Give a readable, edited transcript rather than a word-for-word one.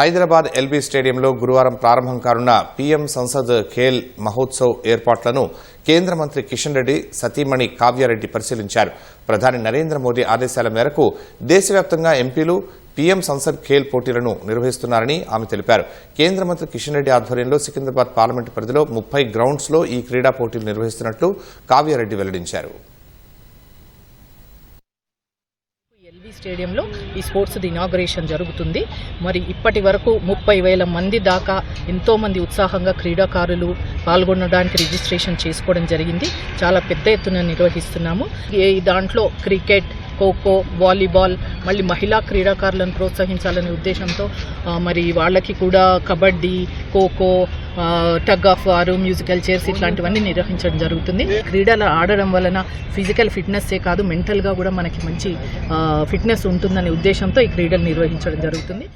Hyderabad LB స్టేడియంలో గురువారం ప్రారంభం కానున్న పీఎం సంసద్ ఖేల్ మహోత్సవ్ ఏర్పాట్లను కేంద్ర మంత్రి కిషన్ రెడ్డి సతీమణి కావ్యారెడ్డి పరిశీలించారు. ప్రధాని నరేంద్ర మోదీ ఆదేశాల మేరకు దేశవ్యాప్తంగా ఎంపీలు పీఎం సంసద్ ఖేల్ పోటీలను నిర్వహిస్తున్నారని ఆమె తెలిపారు. కేంద్ర మంత్రి కిషన్ రెడ్డి ఆధ్వర్యంలో సికింద్రాబాద్ పార్లమెంటు పరిధిలో 30 గ్రౌండ్స్ లో ఈ క్రీడా పోటీలు నిర్వహిస్తున్నట్లు కావ్యారెడ్డి వెల్లడించారు. ఎల్బీ స్టేడియంలో ఈ స్పోర్ట్స్ ఇనాగరేషన్ జరుగుతుంది. మరి ఇప్పటి వరకు 30,000 మంది దాకా ఎంతో మంది ఉత్సాహంగా క్రీడాకారులు పాల్గొనడానికి రిజిస్ట్రేషన్ చేసుకోవడం జరిగింది. చాలా పెద్ద ఎత్తున నిర్వహిస్తున్నాము. దాంట్లో క్రికెట్, ఖోఖో, వాలీబాల్, మళ్ళీ మహిళా క్రీడాకారులను ప్రోత్సహించాలనే ఉద్దేశంతో మరి వాళ్ళకి కూడా kabaddi, kho kho, tug of war, musical chairs ఇట్లాంటివన్నీ నిర్వహించడం జరుగుతుంది. క్రీడలు ఆడడం వలన ఫిజికల్ ఫిట్నెస్సే కాదు మెంటల్గా కూడా మనకి మంచి ఫిట్నెస్ ఉంటుందనే ఉద్దేశంతో ఈ క్రీడలు నిర్వహించడం జరుగుతుంది.